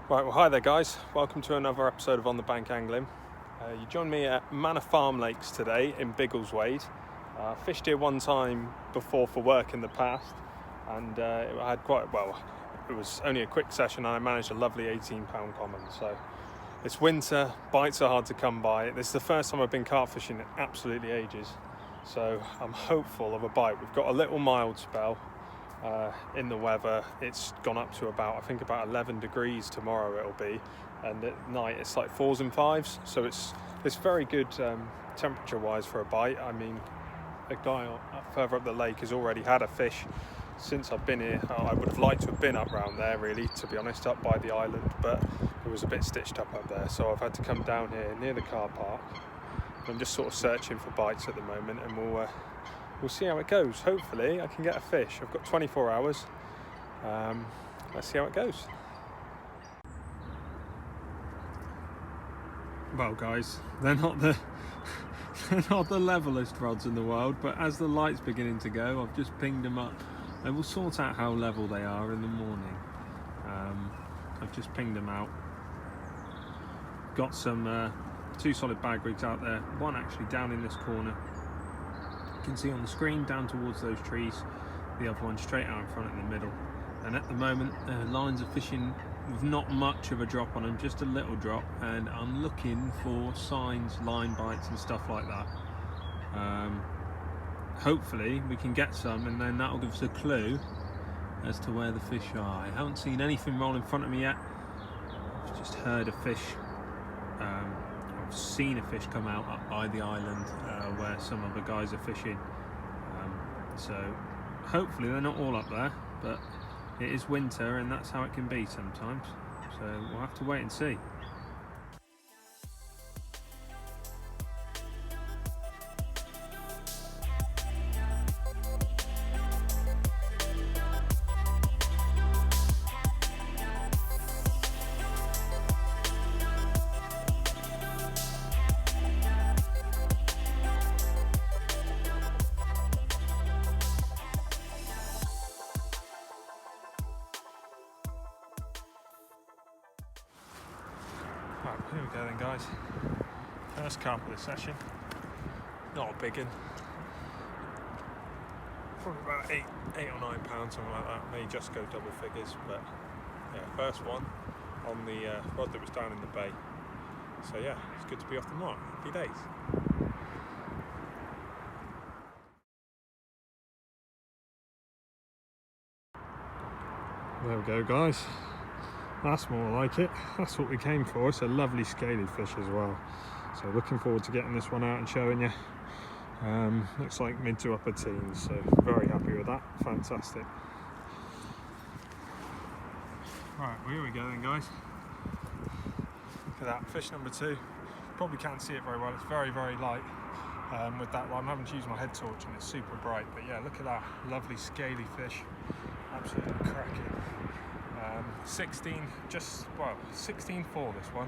Right, well hi there guys, welcome to another episode of On the Bank Angling. You join me at Manor Farm Lakes today in Biggleswade. Fished here one time before for work in the past, and I had it was only a quick session and I managed a lovely 18-pound common. So it's winter, bites are hard to come by. This is the first time I've been carp fishing in absolutely ages, so I'm hopeful of a bite. We've got a little mild spell in the weather. It's gone up to about 11 degrees tomorrow it'll be, and at night it's like 4s and 5s, so it's very good temperature wise for a bite. I mean, a guy further up the lake has already had a fish since I've been here. I would have liked to have been up round there really, to be honest, up by the island, but it was a bit stitched up there, so I've had to come down here near the car park. I'm just sort of searching for bites at the moment, and we'll see how it goes. Hopefully I can get a fish. I've got 24 hours. Let's see how it goes. Well guys, they're not the levelest rods in the world, but as the light's beginning to go, I've just pinged them up, and we'll sort out how level they are in the morning. I've just pinged them out. Got some 2 solid bag rigs out there, one actually down in this corner. You can see on the screen down towards those trees, the other one straight out in front in the middle. And at the moment lines are fishing with not much of a drop on them, just a little drop, and I'm looking for signs, line bites and stuff like that. Hopefully we can get some, and then that'll give us a clue as to where the fish are. I haven't seen anything roll in front of me yet. I've just heard a fish. I've seen a fish come out up by the island where some other guys are fishing, so hopefully they're not all up there, but it is winter and that's how it can be sometimes, so we'll have to wait and see. Right, here we go then guys. First carp of the session. Not a big one. Probably about 8 or 9 pounds, something like that. May just go double figures, but yeah, first one on the rod that was down in the bay. So yeah, it's good to be off the mark. Happy days. There we go guys. That's more like it. That's what we came for. It's a lovely scaly fish as well, so looking forward to getting this one out and showing you. Looks like mid to upper teens, so very happy with that. Fantastic. Right, well, here we go then guys. Look at that, fish number 2. Probably can't see it very well, it's very light with that one. I'm having to use my head torch and it's super bright, but yeah, look at that lovely scaly fish, absolutely cracking. 16 for this one.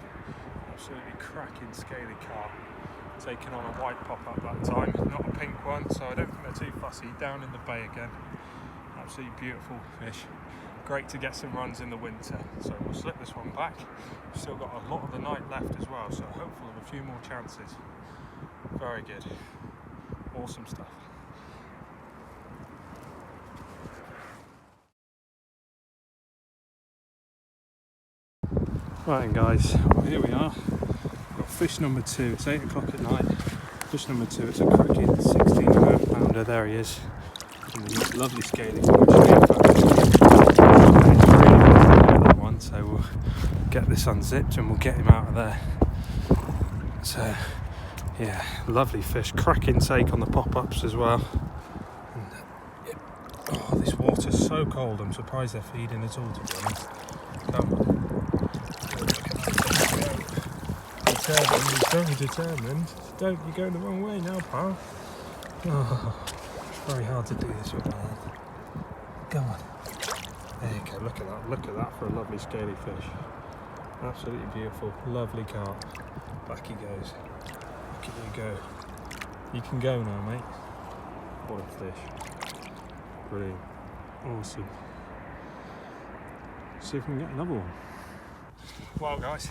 Absolutely cracking scaly carp. Taken on a white pop-up that time, not a pink one, so I don't think they're too fussy. Down in the bay again. Absolutely beautiful fish. Great to get some runs in the winter. So we'll slip this one back. We've still got a lot of the night left as well, so hopeful of a few more chances. Very good. Awesome stuff. Right then guys, well, here we are. Got fish number 2. It's 8 o'clock at night. Fish number 2, it's a cracking 16.5 pounder. There he is. Lovely scaly one. So we'll get this unzipped and we'll get him out of there. So yeah, lovely fish. Cracking take on the pop-ups as well. And, oh, this water's so cold. I'm surprised they're feeding at all, to be honest. Come on. He's very determined. Don't you go the wrong way now, pal. Oh, it's very hard to do this with my hand. Go on. There you go, look at that. Look at that for a lovely scaly fish. Absolutely beautiful. Lovely carp. Back he goes. Look at you go. You can go now, mate. What a fish. Brilliant. Awesome. See if we can get another one. Well guys,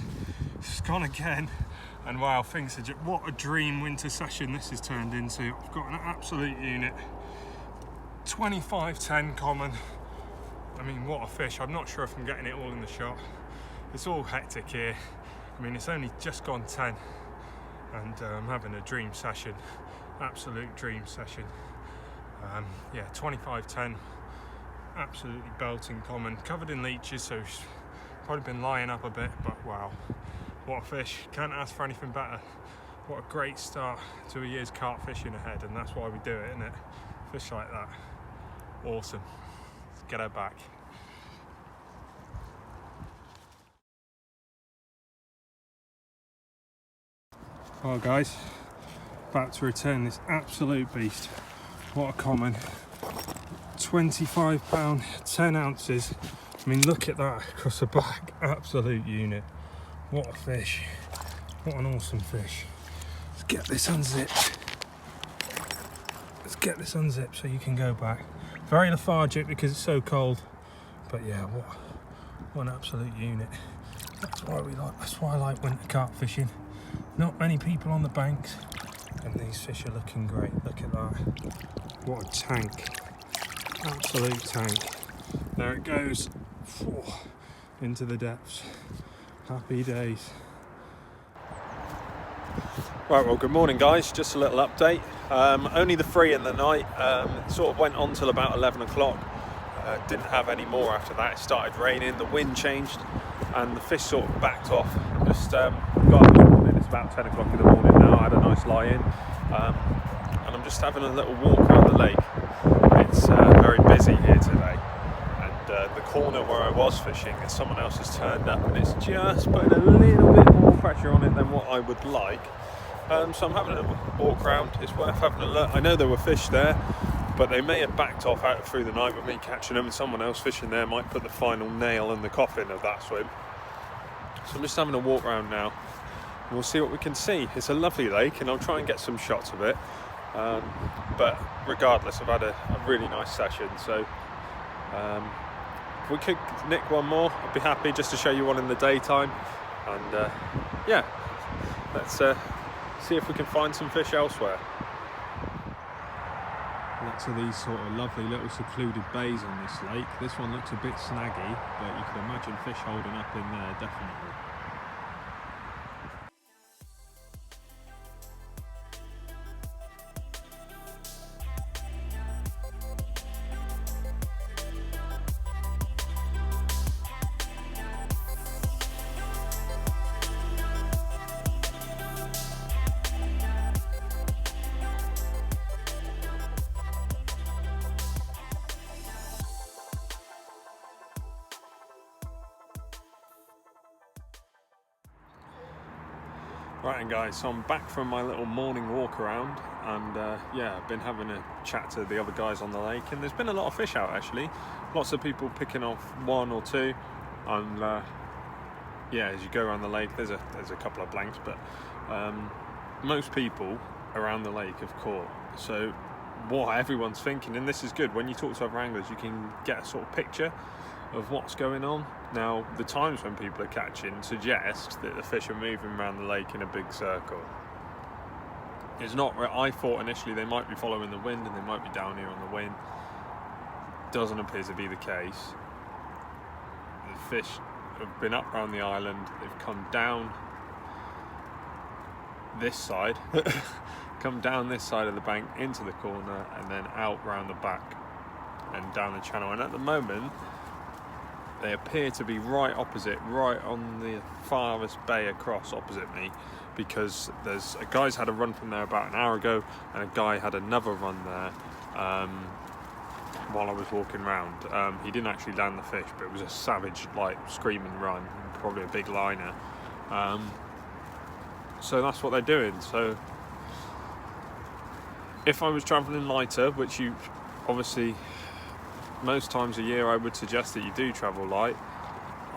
it's gone again, and wow, things are just, what a dream winter session this has turned into. I've got an absolute unit, 25-10 common. I mean, what a fish. I'm not sure if I'm getting it all in the shot. It's all hectic here. I mean, it's only just gone 10, and I'm having a dream session, absolute dream session. Yeah, 25-10, absolutely belting common, covered in leeches, so she's probably been lying up a bit, but wow, what a fish. Can't ask for anything better. What a great start to a year's carp fishing ahead, and that's why we do it, isn't it? Fish like that, awesome. Let's get her back. Well guys, about to return this absolute beast. What a common, 25 pound, 10 ounces. I mean, look at that across the back, absolute unit. What a fish, what an awesome fish. Let's get this unzipped. Let's get this unzipped so you can go back. Very lethargic because it's so cold, but yeah, what an absolute unit. That's why I like winter carp fishing. Not many people on the banks, and these fish are looking great. Look at that. What a tank. Absolute tank. There it goes. Into the depths. Happy days. Right, well, good morning guys. Just a little update. Only the 3 in the night. Sort of went on till about 11 o'clock. Didn't have any more after that. It started raining, the wind changed, and the fish sort of backed off. Just got up this morning. It's about 10 o'clock in the morning now. I had a nice lie in, and I'm just having a little walk around the lake. It's very busy here today, and the corner where I was fishing, someone else has turned up, and it's just putting a little bit more pressure on it than what I would like. So I'm having a walk around. It's worth having a look. I know there were fish there, but they may have backed off out through the night with me catching them, and someone else fishing there might put the final nail in the coffin of that swim. So I'm just having a walk around now, and we'll see what we can see. It's a lovely lake, and I'll try and get some shots of it. But regardless, I've had a really nice session. So if we could nick one more, I'd be happy, just to show you one in the daytime. And yeah, let's see if we can find some fish elsewhere. Lots of these sort of lovely little secluded bays on this lake. This one looks a bit snaggy, but you can imagine fish holding up in there, definitely. Right, and guys, so I'm back from my little morning walk around, and yeah, I've been having a chat to the other guys on the lake, and there's been a lot of fish out actually. Lots of people picking off 1 or 2, and yeah, as you go around the lake, there's a couple of blanks, but most people around the lake have caught. So what everyone's thinking, and this is good, when you talk to other anglers, you can get a sort of picture of what's going on. Now, the times when people are catching suggest that the fish are moving around the lake in a big circle. It's not, I thought initially they might be following the wind and they might be down here on the wind. Doesn't appear to be the case. The fish have been up around the island, they've come down this side, come down this side of the bank into the corner, and then out round the back and down the channel. And at the moment, they appear to be right opposite, right on the farthest bay across opposite me, because there's a guy's had a run from there about an hour ago, and a guy had another run there while I was walking around. He didn't actually land the fish, but it was a savage, like, screaming run, probably a big liner. So that's what they're doing. So if I was travelling lighter, which you obviously most times a year I would suggest that you do travel light,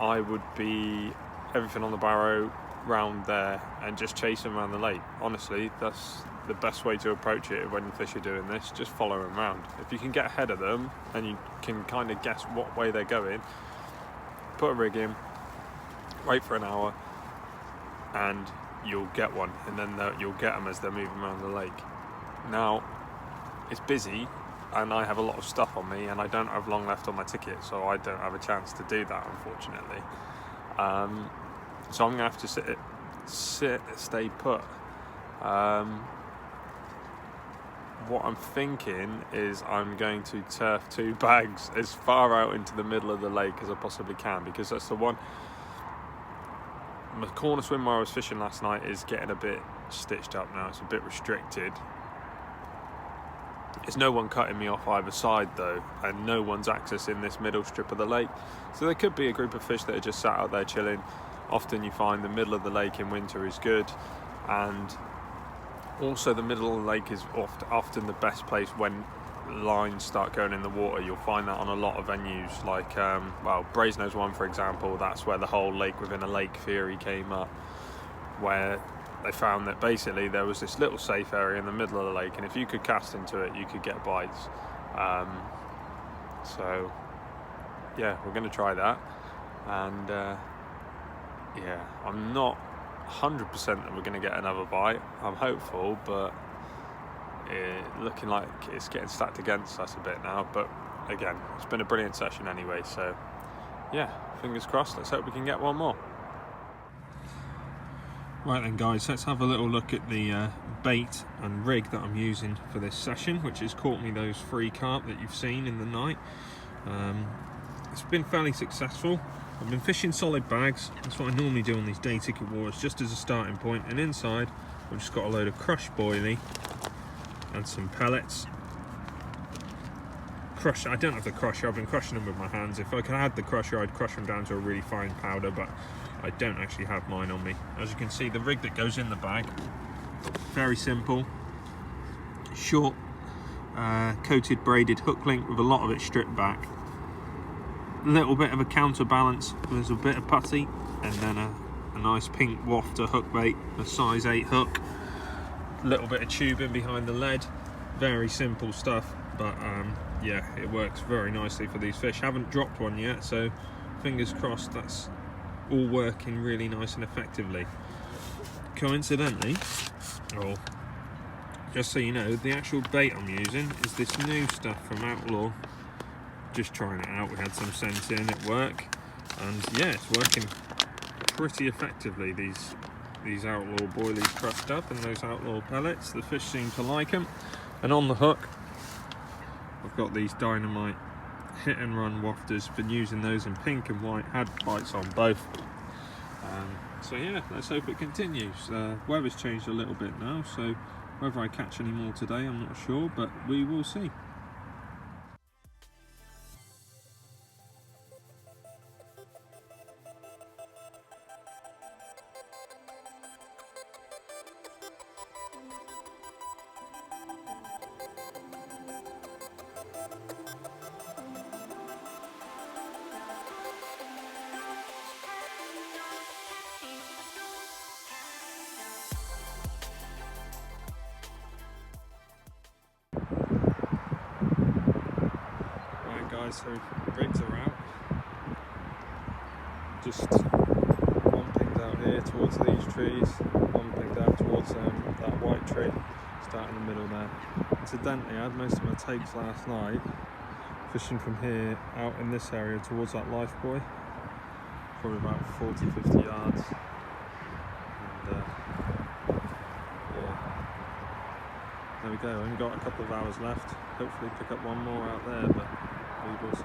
I would be everything on the barrow round there and just chase them around the lake. Honestly, that's the best way to approach it when the fish are doing this. Just follow them around. If you can get ahead of them and you can kind of guess what way they're going, put a rig in, wait for an hour, and you'll get one, and then you'll get them as they're moving around the lake. Now, it's busy, and I have a lot of stuff on me, and I don't have long left on my ticket, so I don't have a chance to do that, unfortunately. So I'm going to have to stay put. What I'm thinking is I'm going to turf 2 bags as far out into the middle of the lake as I possibly can, because that's the one. My corner swim where I was fishing last night is getting a bit stitched up now. It's a bit restricted. There's no one cutting me off either side though, and no one's accessing this middle strip of the lake. So there could be a group of fish that are just sat out there chilling. Often you find the middle of the lake in winter is good, and also the middle of the lake is often the best place when lines start going in the water. You'll find that on a lot of venues, like Brasenose one for example. That's where the whole lake within a lake theory came up, where they found that basically there was this little safe area in the middle of the lake, and if you could cast into it you could get bites. So yeah, we're going to try that, and yeah, I'm not 100% that we're going to get another bite. I'm hopeful, but looking like it's getting stacked against us a bit now. But again, it's been a brilliant session anyway, so yeah, fingers crossed. Let's hope we can get one more. Right then guys, let's have a little look at the bait and rig that I'm using for this session, which has caught me those 3 carp that you've seen in the night. It's been fairly successful. I've been fishing solid bags. That's what I normally do on these day ticket waters, just as a starting point. And inside I've just got a load of crushed boilie and some pellets. I don't have the crusher, I've been crushing them with my hands. If I could have the crusher, I'd crush them down to a really fine powder, but I don't actually have mine on me. As you can see, the rig that goes in the bag, very simple, short coated braided hook link with a lot of it stripped back. A little bit of a counterbalance, there's a bit of putty, and then a nice pink wafter hook bait, a size 8 hook, a little bit of tubing behind the lead. Very simple stuff, but yeah, it works very nicely for these fish. Haven't dropped one yet, so fingers crossed that's all working really nice and effectively. Coincidentally, or just so you know, the actual bait I'm using is this new stuff from Outlaw. Just trying it out, we had some sense in it work, and yeah, it's working pretty effectively. These Outlaw boilies crushed up and those Outlaw pellets, the fish seem to like them. And on the hook I've got these Dynamite hit and run wafters, been using those in pink and white, had bites on both. So yeah, let's hope it continues. Weather's changed a little bit now, so whether I catch any more today I'm not sure, but we will see. So rigs are out, just one pinned out here towards these trees, one pinned out towards that white tree, start in the middle there. Incidentally, I had most of my takes last night fishing from here out in this area towards that life buoy, probably about 40-50 yards, and yeah, there we go. Only got a couple of hours left, hopefully pick up one more out there, but we will see.